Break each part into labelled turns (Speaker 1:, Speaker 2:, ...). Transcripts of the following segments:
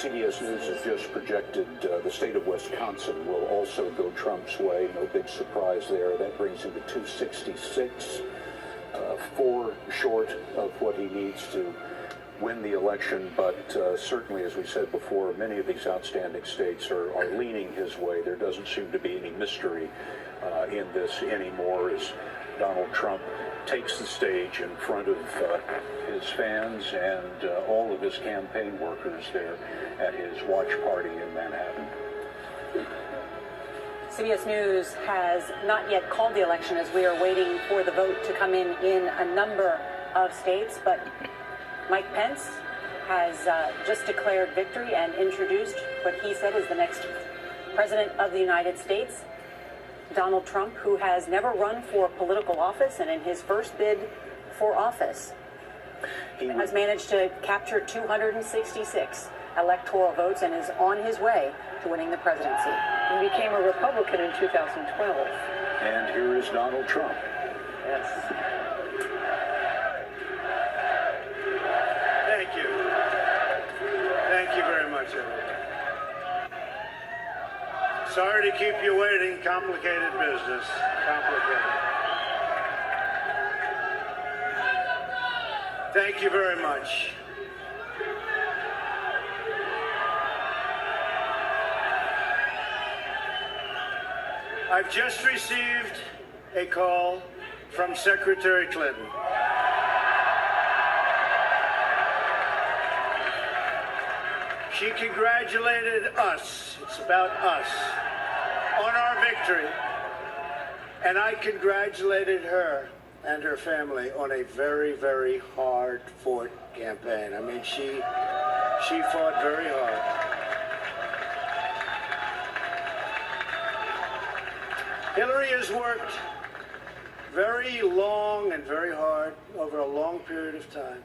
Speaker 1: CBS News has just projected the state of Wisconsin will also go Trump's way. No big surprise there. That brings him to 266, 4 short of what he needs to win the election. But certainly, as we said before, many of these outstanding states are leaning his way. There doesn't seem to be any mystery in this anymore as Donald Trump takes the stage in front of his fans and all of his campaign workers there at his watch party in Manhattan.
Speaker 2: CBS News has not yet called the election as we are waiting for the vote to come in a number of states, but Mike Pence has just declared victory and introduced what he said is the next president of the United States. Donald Trump, who has never run for political office, and in his first bid for office, he has managed to capture 266 electoral votes and is on his way to winning the presidency. He became a Republican in 2012.
Speaker 1: And here is Donald Trump.
Speaker 3: Yes. Thank you. Thank you very much, everyone. Sorry to keep you waiting. Complicated business. Complicated. Thank you very much. I've just received a call from Secretary Clinton. She congratulated us, it's about us, on our victory. And I congratulated her and her family on a very, very hard-fought campaign. I mean, she fought very hard. Hillary has worked very long and very hard over a long period of time,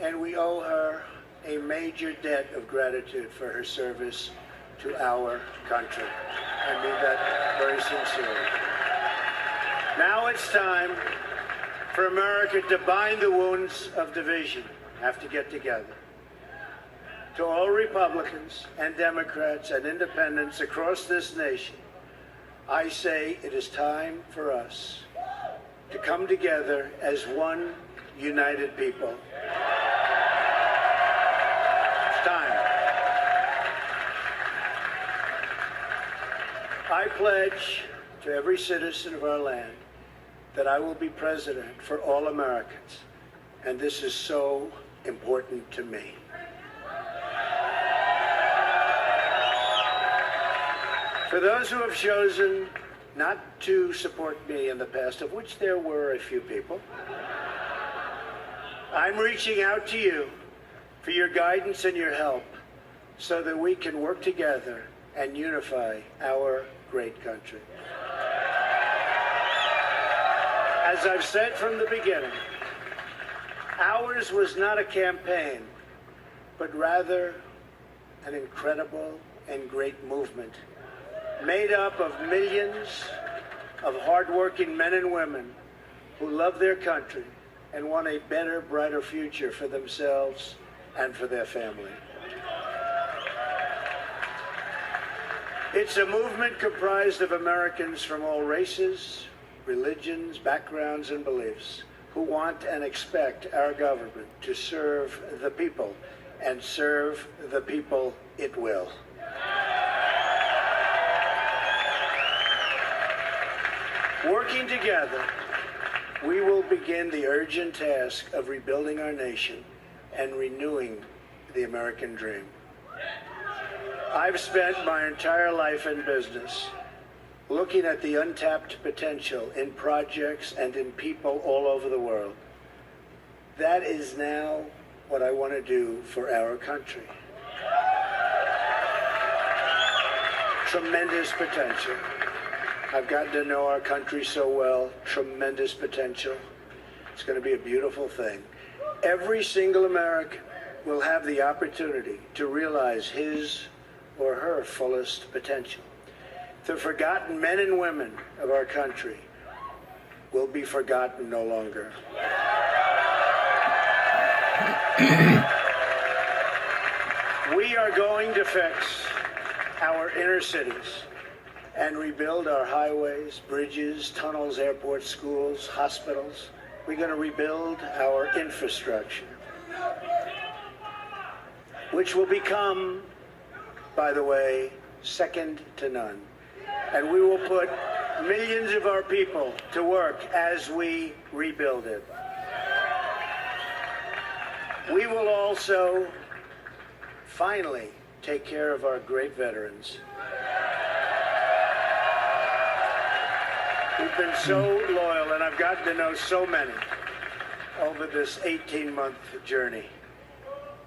Speaker 3: and we owe her a major debt of gratitude for her service to our country. I mean that very sincerely. Now it's time for America to bind the wounds of division, have to get together. To all Republicans and Democrats and independents across this nation, I say it is time for us to come together as one united people. It's time. I pledge to every citizen of our land that I will be president for all Americans, and this is so important to me. For those who have chosen not to support me in the past, of which there were a few people, I'm reaching out to you for your guidance and your help so that we can work together and unify our great country. As I've said from the beginning, ours was not a campaign, but rather an incredible and great movement made up of millions of hardworking men and women who love their country and want a better, brighter future for themselves and for their family. It's a movement comprised of Americans from all races, religions, backgrounds, and beliefs who want and expect our government to serve the people, and serve the people it will. Working together, we will begin the urgent task of rebuilding our nation and renewing the American dream. I've spent my entire life in business looking at the untapped potential in projects and in people all over the world. That is now what I want to do for our country. Tremendous potential. I've gotten to know our country so well. Tremendous potential. It's going to be a beautiful thing. Every single American will have the opportunity to realize his or her fullest potential. The forgotten men and women of our country will be forgotten no longer. We are going to fix our inner cities and rebuild our highways, bridges, tunnels, airports, schools, hospitals. We're going to rebuild our infrastructure, which will become, by the way, second to none. And we will put millions of our people to work as we rebuild it. We will also finally take care of our great veterans. We've been so loyal, and I've gotten to know so many over this 18-month journey.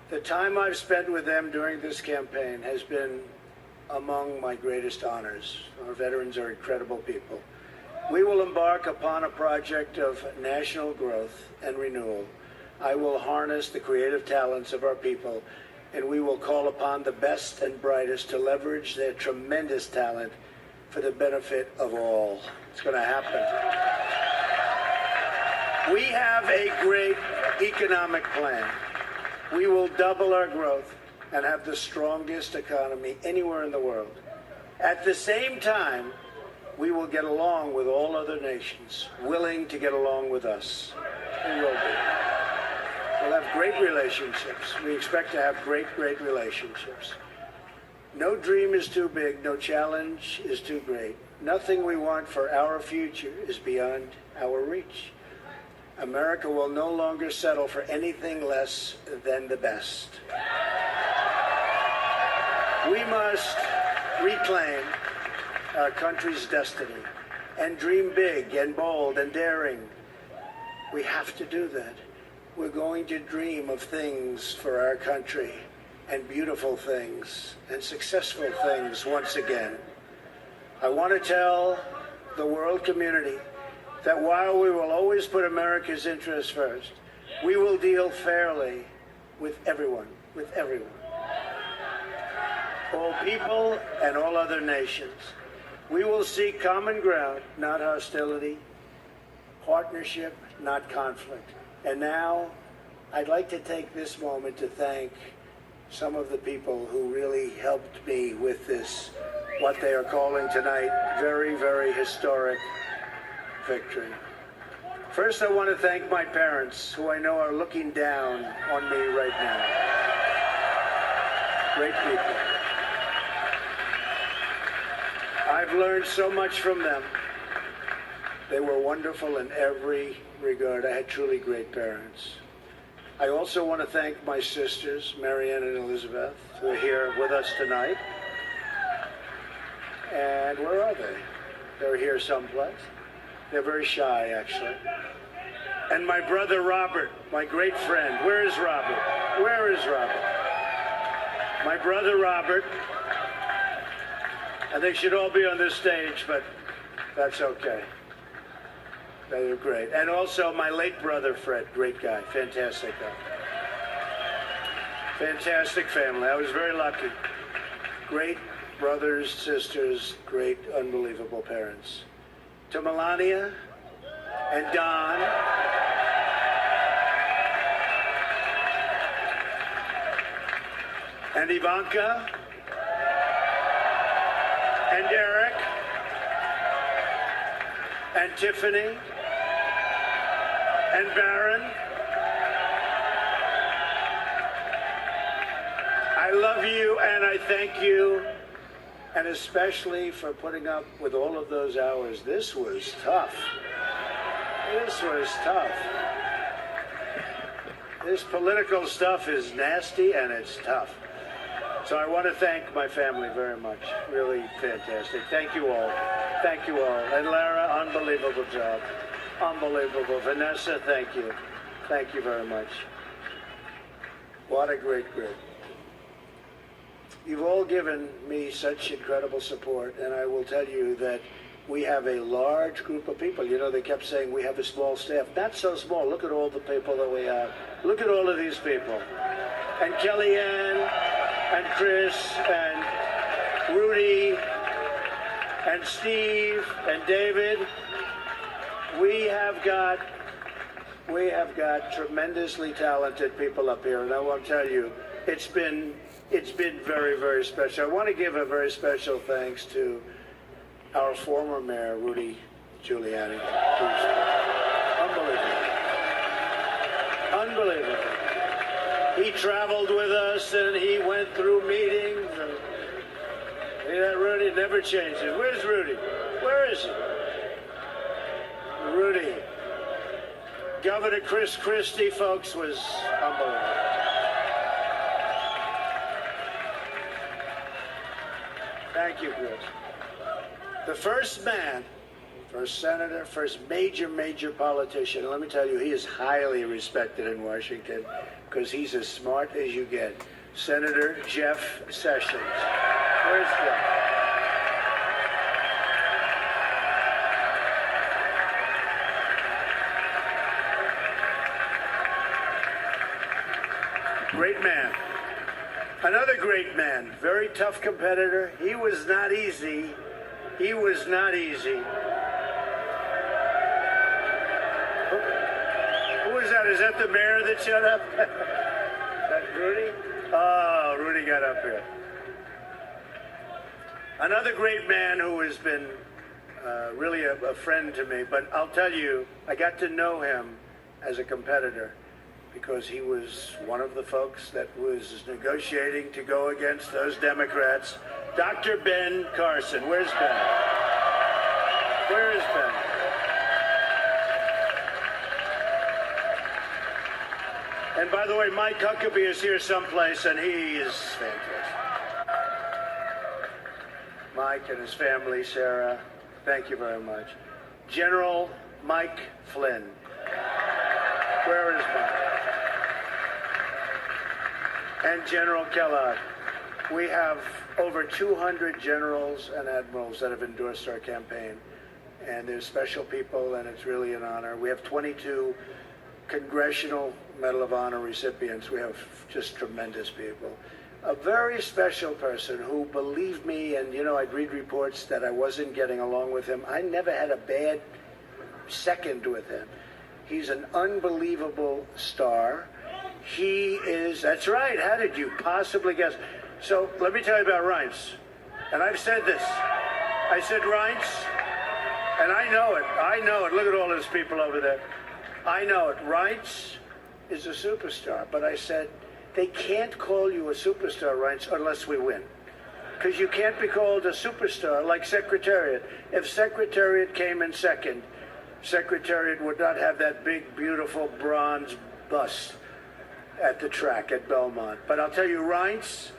Speaker 3: The time I've spent with them during this campaign has been among my greatest honors. Our veterans are incredible people. We will embark upon a project of national growth and renewal. I will harness the creative talents of our people, and we will call upon the best and brightest to leverage their tremendous talent for the benefit of all. It's going to happen. We have a great economic plan. We will double our growth and have the strongest economy anywhere in the world. At the same time, we will get along with all other nations, willing to get along with us. We will be. We'll have great relationships. We expect to have great relationships. No dream is too big, no challenge is too great. Nothing we want for our future is beyond our reach. America will no longer settle for anything less than the best. We must reclaim our country's destiny and dream big and bold and daring. We have to do that. We're going to dream of things for our country, and beautiful things and successful things once again. I want to tell the world community that while we will always put America's interests first, we will deal fairly with everyone, all people and all other nations. We will seek common ground, not hostility, partnership, not conflict. And now, I'd like to take this moment to thank some of the people who really helped me with this, what they are calling tonight, very historic victory. First, I want to thank my parents, who I know are looking down on me right now. Great people. I've learned so much from them. They were wonderful in every regard. I had truly great parents. I also want to thank my sisters, Marianne and Elizabeth, who are here with us tonight. And where are they? They're here someplace. They're very shy, actually. And my brother Robert, my great friend. Where is Robert? Where is Robert? My brother Robert. And they should all be on this stage, but that's okay. They were great. And also my late brother, Fred. Great guy. Fantastic guy. Fantastic family. I was very lucky. Great brothers, sisters, great, unbelievable parents. To Melania and Don. And Ivanka. And Eric. And Tiffany. And Barron. I love you and I thank you, and especially for putting up with all of those hours. This was tough. This was tough. This political stuff is nasty and it's tough. So I want to thank my family very much. Really fantastic. Thank you all. Thank you all. And Lara, unbelievable job. Unbelievable. Vanessa, thank you. Thank you very much. What a great group. You've all given me such incredible support, and I will tell you that we have a large group of people. You know, they kept saying we have a small staff. Not so small. Look at all the people that we have. Look at all of these people. And Kellyanne, and Chris, and Rudy, and Steve, and David. We have got tremendously talented people up here, and I want to tell you, it's been very, very special. I want to give a very special thanks to our former mayor, Rudy Giuliani. Who's unbelievable. He traveled with us and he went through meetings. And that Rudy never changes. Where's Rudy? Where is he? Rudy. Governor Chris Christie, folks, was unbelievable. Thank you, Chris. The first man, first senator, first major politician, let me tell you, he is highly respected in Washington because he's as smart as you get. Senator Jeff Sessions. Where's Jeff? Great man. Another great man, very tough competitor. He was not easy. He was not easy. Who was that? Is that the mayor that showed up? That Rudy? Oh, Rudy got up here. Another great man who has been really a friend to me. But I'll tell you, I got to know him as a competitor because he was one of the folks that was negotiating to go against those Democrats. Dr. Ben Carson. Where's Ben? Where is Ben? And by the way, Mike Huckabee is here someplace, and he is fantastic. Mike and his family, Sarah, thank you very much. General Mike Flynn. Where is Mike? And General Kellogg. We have over 200 generals and admirals that have endorsed our campaign. And they're special people, and it's really an honor. We have 22 Congressional Medal of Honor recipients. We have just tremendous people. A very special person who believed me, and, you know, I'd read reports that I wasn't getting along with him. I never had a bad second with him. He's an unbelievable star. He is, that's right, how did you possibly guess? So let me tell you about Reince. And I've said this. I said Reince, and I know it. Look at all those people over there. I know it. Reince is a superstar. But I said, they can't call you a superstar, Reince, unless we win. Because you can't be called a superstar like Secretariat. If Secretariat came in second, Secretariat would not have that big, beautiful bronze bust at the track at Belmont. But I'll tell you, Reince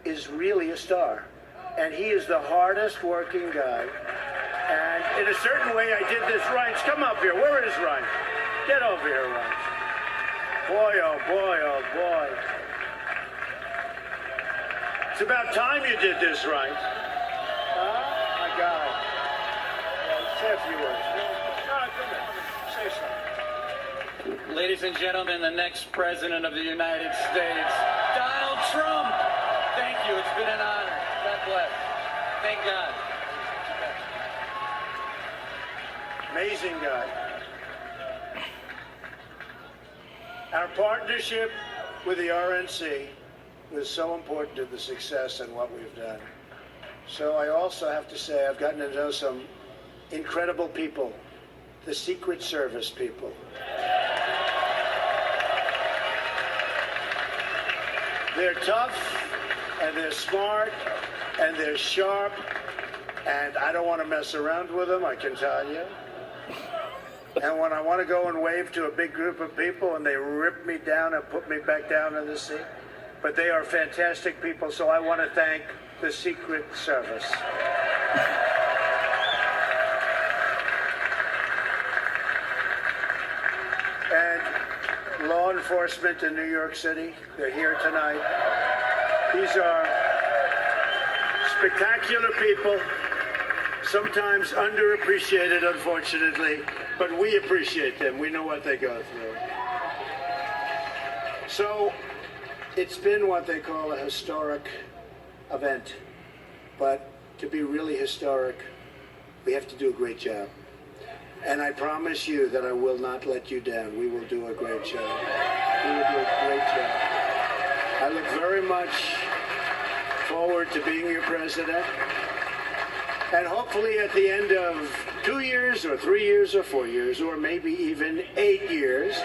Speaker 3: is really a star. And he is the hardest working guy. And in a certain way, I did this. Reince, come up here. Where is Reince? Get over here, Reince. Boy, oh boy, oh boy. It's about time you did this, Reince. My God. Say a few words. No, come here. Say something.
Speaker 4: Ladies and gentlemen, the next president of the United States, Donald Trump. Thank you. It's been an honor. God bless. Thank God.
Speaker 3: Amazing guy. Our partnership with the RNC was so important to the success and what we've done. So I also have to say I've gotten to know some incredible people, the Secret Service people. They're tough, and they're smart, and they're sharp, and I don't want to mess around with them, I can tell you. And when I want to go and wave to a big group of people and they rip me down and put me back down in the seat, but they are fantastic people, so I want to thank the Secret Service. And law enforcement in New York City, they're here tonight. These are spectacular people, sometimes underappreciated, unfortunately, but we appreciate them. We know what they go through. So it's been what they call a historic event, but to be really historic, we have to do a great job. And I promise you that I will not let you down. We will do a great job. We will do a great job. I look very much forward to being your president. And hopefully at the end of 2 years or 3 years or 4 years or maybe even 8 years,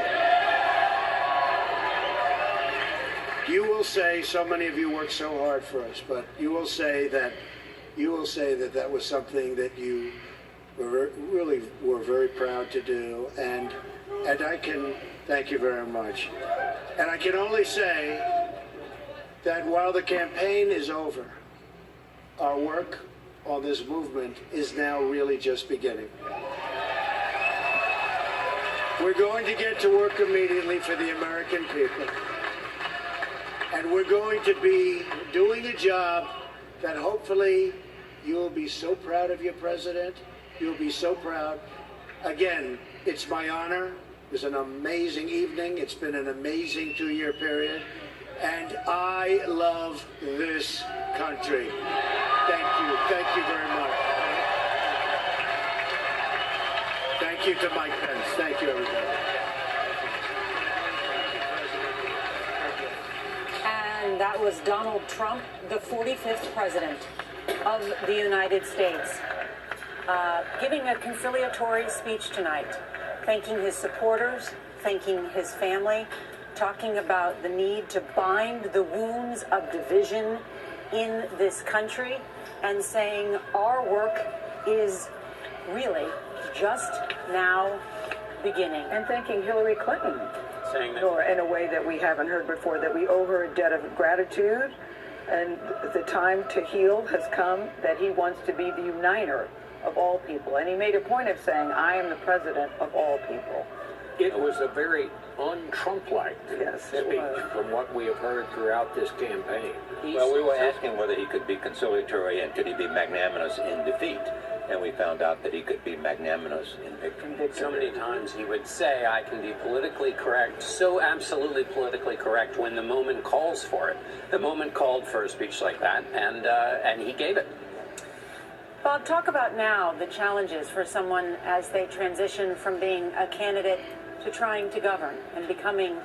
Speaker 3: you will say, so many of you worked so hard for us, but you will say that that was something that you really were very proud to do, and I can thank you very much. And I can only say that while the campaign is over, our work on this movement is now really just beginning. We're going to get to work immediately for the American people. And we're going to be doing a job that hopefully you will be so proud of your president. You'll be so proud. Again, it's my honor. It was an amazing evening. It's been an amazing 2-year period. And I love this country. Thank you. Thank you very much. Thank you to Mike Pence. Thank you, everybody.
Speaker 2: And that was Donald Trump, the 45th president of the United States, giving a conciliatory speech tonight, thanking his supporters, thanking his family, talking about the need to bind the wounds of division in this country, and saying our work is really just now beginning.
Speaker 5: And thanking Hillary Clinton,
Speaker 4: Saying that
Speaker 5: or in a way that we haven't heard before, that we owe her a debt of gratitude, and the time to heal has come, that he wants to be the uniter of all people. And he made a point of saying, I am the president of all people.
Speaker 6: It was a very un-Trump-like
Speaker 5: Yes, it
Speaker 6: speech
Speaker 5: was.
Speaker 6: from what we have heard throughout this campaign.
Speaker 7: Well, we were asking whether he could be conciliatory and could he be magnanimous in defeat, and we found out that he could be magnanimous in victory.
Speaker 8: So many times he would say, I can be politically correct, so absolutely politically correct when the moment calls for it. The moment called for a speech like that, and he gave it.
Speaker 2: Bob, talk about now the challenges for someone as they transition from being a candidate to trying to govern and becoming